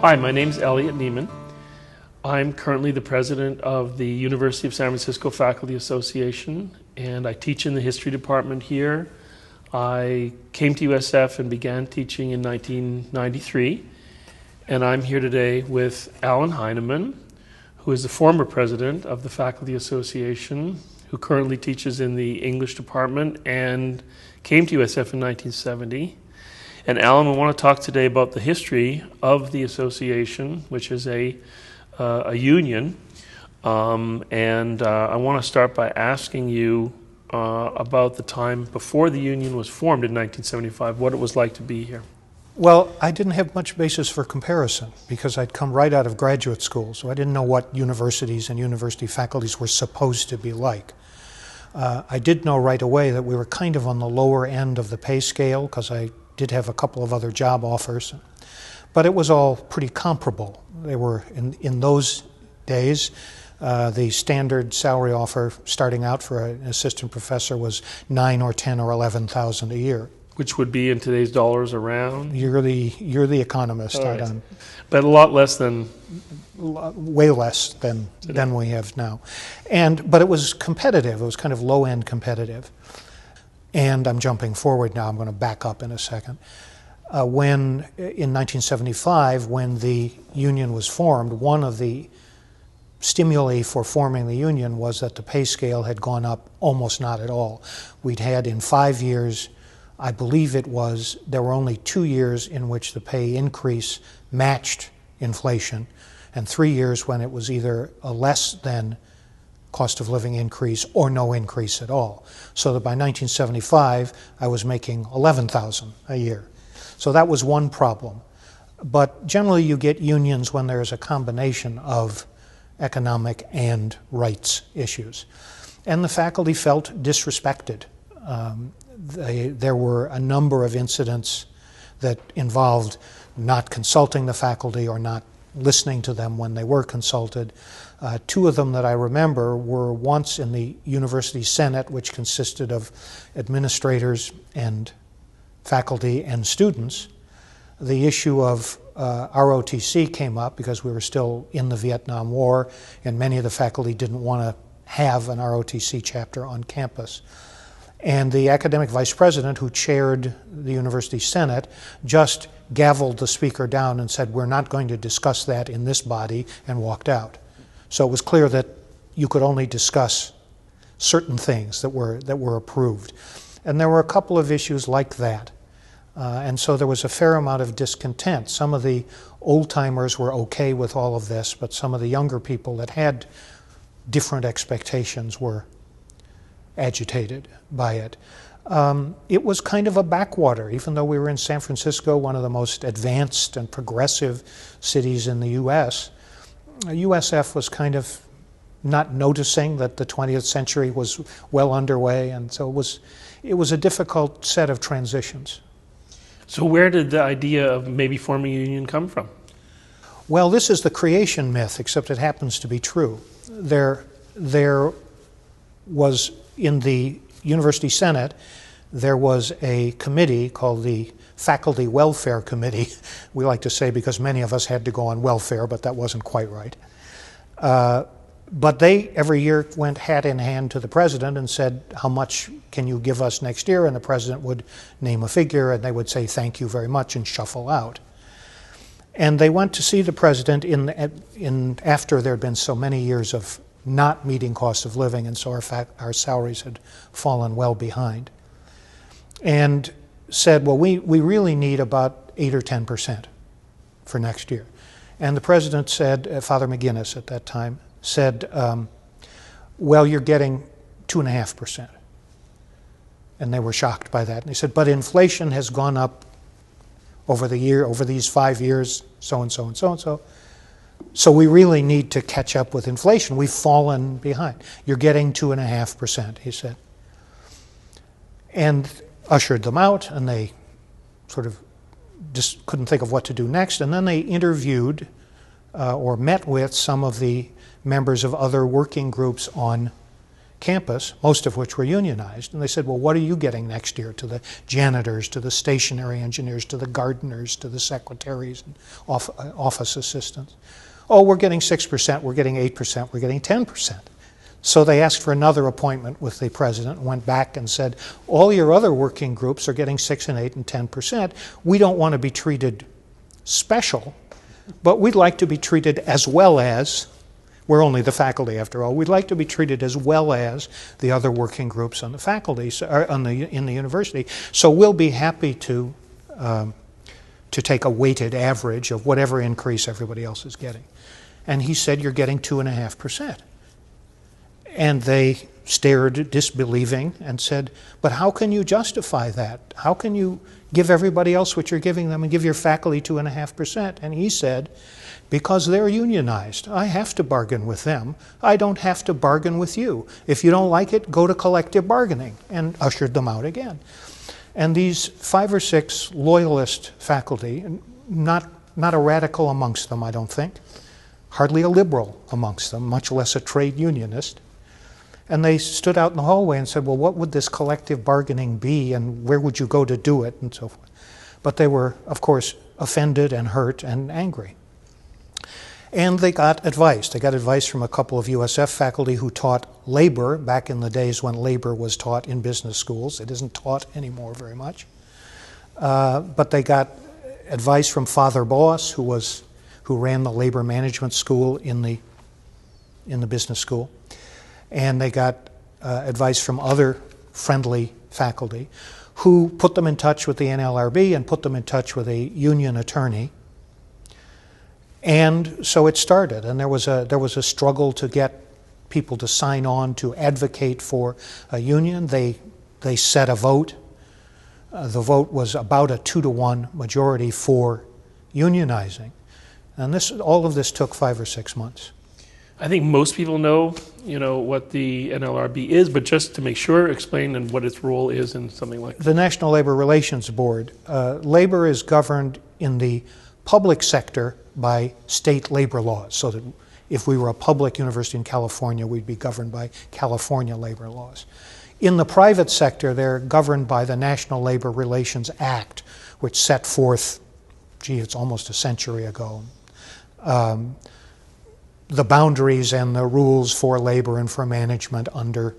Hi, my name is Elliot Neiman. I'm currently the president of the University of San Francisco Faculty Association, and I teach in the history department here. I came to USF and began teaching in 1993, and I'm here today with Alan Heineman, who is the former president of the Faculty Association, who currently teaches in the English department and came to USF in 1970. And Alan, we want to talk today about the history of the association, which is a union. I want to start by asking you about the time before the union was formed in 1975, what it was like to be here. Well, I didn't have much basis for comparison because I'd come right out of graduate school, so I didn't know what universities and university faculties were supposed to be like. I did know right away that we were kind of on the lower end of the pay scale because I did have a couple of other job offers, but it was all pretty comparable. They were, in those days, the standard salary offer starting out for an assistant professor was $9,000 or $10,000 or $11,000 a year. Which would be in today's dollars around? You're the economist. Right. But a lot less than... Way less than we have now. But it was competitive. It was kind of low-end competitive. And I'm jumping forward now. I'm going to back up in a second. In 1975, when the union was formed, one of the stimuli for forming the union was that the pay scale had gone up almost not at all. We'd had in 5 years, I believe there were only 2 years in which the pay increase matched inflation, and 3 years when it was either a less than cost of living increase or no increase at all. So that by 1975, I was making $11,000 a year. So that was one problem. But generally you get unions when there's a combination of economic and rights issues. And the faculty felt disrespected. There were a number of incidents that involved not consulting the faculty or not listening to them when they were consulted. Two of them that I remember were once in the University Senate, which consisted of administrators and faculty and students. The issue of ROTC came up because we were still in the Vietnam War, and many of the faculty didn't want to have an ROTC chapter on campus. And the academic vice president who chaired the University Senate just gavelled the speaker down and said, "We're not going to discuss that in this body," and walked out. So it was clear that you could only discuss certain things that were approved. And there were a couple of issues like that. And so there was a fair amount of discontent. Some of the old-timers were okay with all of this, but some of the younger people that had different expectations were agitated by it. It was kind of a backwater, even though we were in San Francisco, one of the most advanced and progressive cities in the U.S. USF was kind of not noticing that the 20th century was well underway, and so it was a difficult set of transitions. So where did the idea of maybe forming a union come from? Well, this is the creation myth, except it happens to be true. There was, in the University Senate, there was a committee called the Faculty Welfare Committee. We like to say because many of us had to go on welfare, but that wasn't quite right. But they every year went hat in hand to the president and said, "How much can you give us next year?" And the president would name a figure, and they would say, "Thank you very much," and shuffle out. And they went to see the president after there had been so many years of not meeting cost of living, and so our salaries had fallen well behind, and said, "Well, we really need about 8 or 10% for next year." And the president said, Father McGinnis at that time, said, "Well, you're getting 2.5%. And they were shocked by that. And they said, "But inflation has gone up over these 5 years, so and so and so and so. So we really need to catch up with inflation. We've fallen behind. You're getting 2.5%, he said. And ushered them out, and they sort of just couldn't think of what to do next. And then they interviewed or met with some of the members of other working groups on campus, most of which were unionized. And they said, well, what are you getting next year to the janitors, to the stationary engineers, to the gardeners, to the secretaries and office assistants? Oh, we're getting 6%, we're getting 8%, we're getting 10%. So they asked for another appointment with the president and went back and said, all your other working groups are getting 6 and 8 and 10%. We don't want to be treated special, but we'd like to be treated as well as, we're only the faculty after all, we'd like to be treated as well as the other working groups on the faculty, in the university. So we'll be happy to take a weighted average of whatever increase everybody else is getting. And he said, you're getting 2.5%. And they stared disbelieving and said, but how can you justify that? How can you give everybody else what you're giving them and give your faculty 2.5%? And he said, because they're unionized. I have to bargain with them. I don't have to bargain with you. If you don't like it, go to collective bargaining, and ushered them out again. And these 5 or 6 loyalist faculty, not a radical amongst them, I don't think, hardly a liberal amongst them, much less a trade unionist. And they stood out in the hallway and said, well, what would this collective bargaining be, and where would you go to do it, and so forth. But they were, of course, offended and hurt and angry. And they got advice. They got advice from a couple of USF faculty who taught labor back in the days when labor was taught in business schools. It isn't taught anymore very much. But they got advice from Father Boss, who ran the labor management school in the business school. And they got advice from other friendly faculty who put them in touch with the NLRB and put them in touch with a union attorney. And so it started, and there was a struggle to get people to sign on to advocate for a union. They set a vote. The vote was about a 2-to-1 majority for unionizing. And all of this took 5 or 6 months. I think most people know, what the NLRB is, but just to make sure, explain and what its role is in something like that. The National Labor Relations Board. Labor is governed in the public sector by state labor laws, so that if we were a public university in California, we'd be governed by California labor laws. In the private sector, they're governed by the National Labor Relations Act, which set forth, it's almost a century ago, the boundaries and the rules for labor and for management under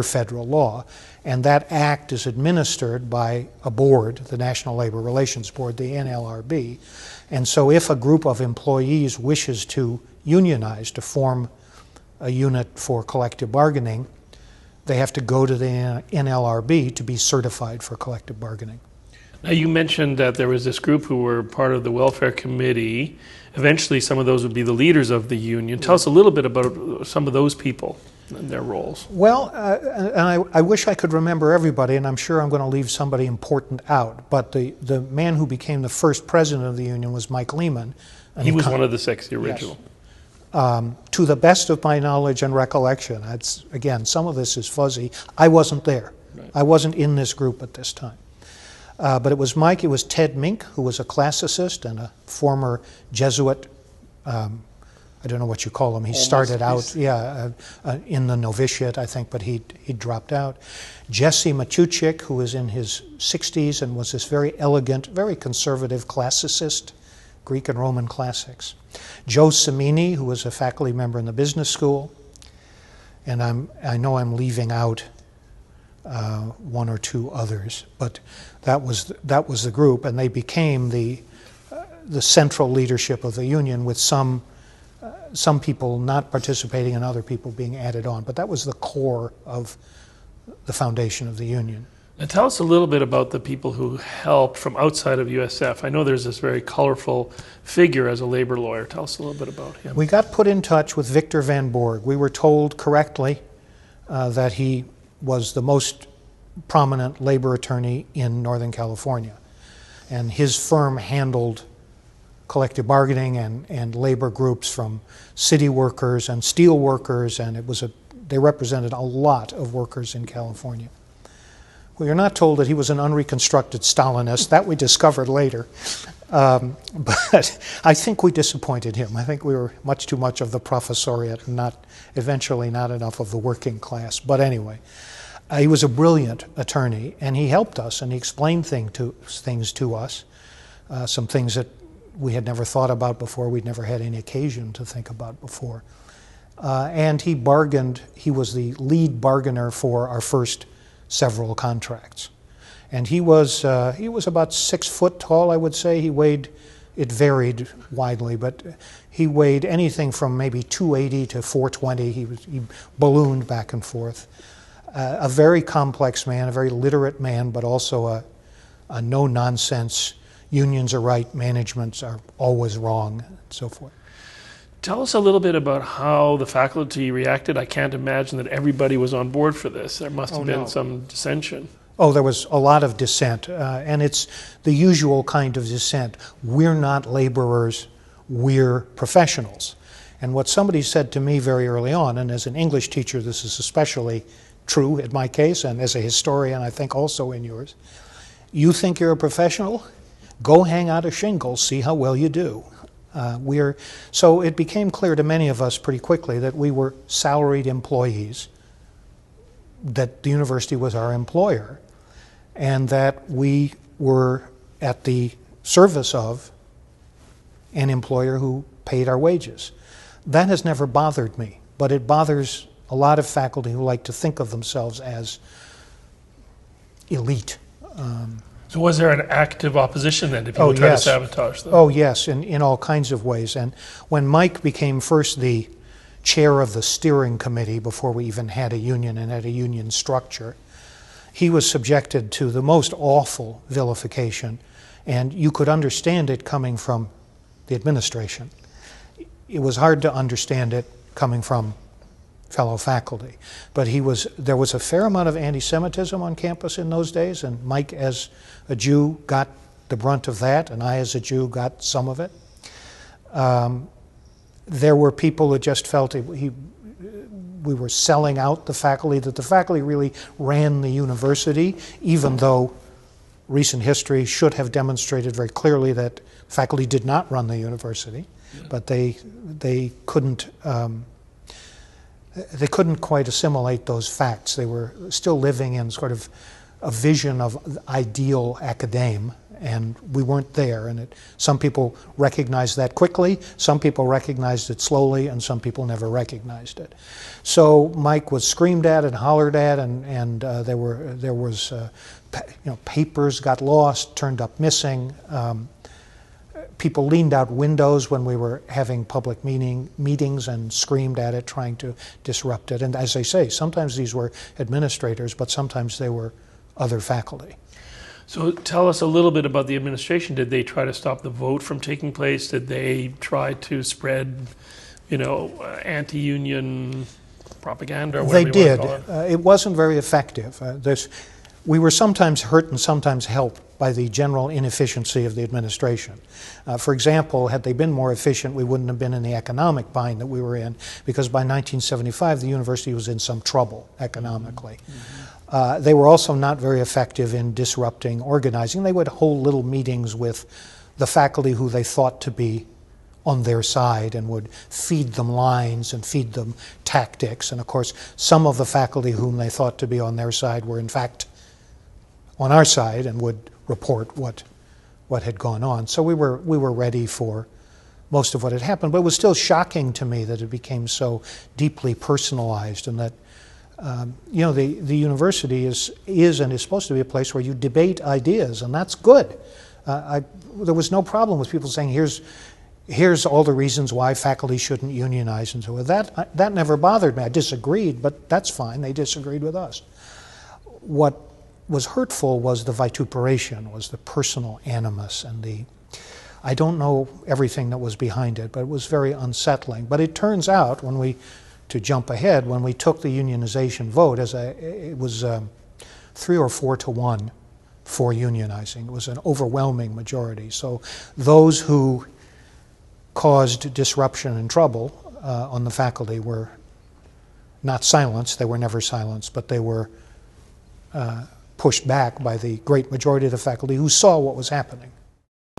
federal law. And that act is administered by a board, the National Labor Relations Board, the NLRB. And so if a group of employees wishes to unionize, to form a unit for collective bargaining, they have to go to the NLRB to be certified for collective bargaining. Now, you mentioned that there was this group who were part of the welfare committee. Eventually, some of those would be the leaders of the union. Tell us a little bit about some of those people and their roles. Well, and I wish I could remember everybody, and I'm sure I'm going to leave somebody important out. But the man who became the first president of the union was Mike Lehman. He was one of the 6, the original. Yes. To the best of my knowledge and recollection, again, some of this is fuzzy. I wasn't there. Right. I wasn't in this group at this time. But it was Mike, it was Ted Mink, who was a classicist and a former Jesuit, I don't know what you call him. He started out, in the novitiate, I think, but he dropped out. Jesse Machuchik, who was in his 60s and was this very elegant, very conservative classicist, Greek and Roman classics. Joe Cimini, who was a faculty member in the business school. And I know I'm leaving out 1 or 2 others, but that was the group, and they became the central leadership of the union, with some people not participating and other people being added on. But that was the core of the foundation of the union. Now tell us a little bit about the people who helped from outside of USF. I know there's this very colorful figure as a labor lawyer. Tell us a little bit about him. We got put in touch with Victor Van Borg. We were told correctly that he was the most prominent labor attorney in Northern California. And his firm handled collective bargaining and labor groups from city workers and steel workers, and they represented a lot of workers in California. We are not told that he was an unreconstructed Stalinist. That we discovered later. But I think we disappointed him. I think we were much too much of the professoriate and eventually not enough of the working class. But anyway, he was a brilliant attorney, and he helped us, and he explained things to us, some things that we had never thought about before, we'd never had any occasion to think about before. And he was the lead bargainer for our first several contracts. And he was about 6 foot tall, I would say. It varied widely, but he weighed anything from maybe 280 to 420. He ballooned back and forth. A very complex man, a very literate man, but also a no-nonsense, unions are right, managements are always wrong, and so forth. Tell us a little bit about how the faculty reacted. I can't imagine that everybody was on board for this. There must have been some dissension. Oh, there was a lot of dissent, and it's the usual kind of dissent. We're not laborers, we're professionals. And what somebody said to me very early on, and as an English teacher this is especially true in my case, and as a historian I think also in yours, you think you're a professional? Go hang out a shingle, see how well you do. So it became clear to many of us pretty quickly that we were salaried employees, that the university was our employer, and that we were at the service of an employer who paid our wages. That has never bothered me, but it bothers a lot of faculty who like to think of themselves as elite. So was there an active opposition then? Did people try to sabotage them? Oh, yes, in all kinds of ways. And when Mike became first the chair of the steering committee before we even had a union and had a union structure, he was subjected to the most awful vilification, and you could understand it coming from the administration. It was hard to understand it coming from fellow faculty. But there was a fair amount of anti-Semitism on campus in those days, and Mike as a Jew got the brunt of that, and I as a Jew got some of it. There were people who just felt we were selling out the faculty, that the faculty really ran the university, even though recent history should have demonstrated very clearly that faculty did not run the university, but they couldn't quite assimilate those facts. They were still living in sort of a vision of ideal academe, and we weren't there. And some people recognized that quickly, some people recognized it slowly, and some people never recognized it. So Mike was screamed at and hollered at, and there was papers got lost, turned up missing. People leaned out windows when we were having public meetings and screamed at it, trying to disrupt it. And as I say, sometimes these were administrators, but sometimes they were other faculty. So tell us a little bit about the administration. Did they try to stop the vote from taking place? Did they try to spread, anti-union propaganda? Or they did. It wasn't very effective. We were sometimes hurt and sometimes helped by the general inefficiency of the administration. For example, had they been more efficient, we wouldn't have been in the economic bind that we were in, because by 1975 the university was in some trouble economically. They were also not very effective in disrupting organizing. They would hold little meetings with the faculty who they thought to be on their side and would feed them lines and feed them tactics. And of course, some of the faculty whom they thought to be on their side were in fact on our side and would report what had gone on. So we were ready for most of what had happened. But it was still shocking to me that it became so deeply personalized, and that the university is and is supposed to be a place where you debate ideas, and that's good. There was no problem with people saying, here's all the reasons why faculty shouldn't unionize, and so on. That never bothered me. I disagreed, but that's fine. They disagreed with us. What was hurtful was the vituperation, was the personal animus, and I don't know everything that was behind it, but it was very unsettling. But it turns out, to jump ahead, when we took the unionization vote, it was 3 or 4 to 1 for unionizing. It was an overwhelming majority. So those who caused disruption and trouble on the faculty were not silenced. They were never silenced, but they were pushed back by the great majority of the faculty who saw what was happening.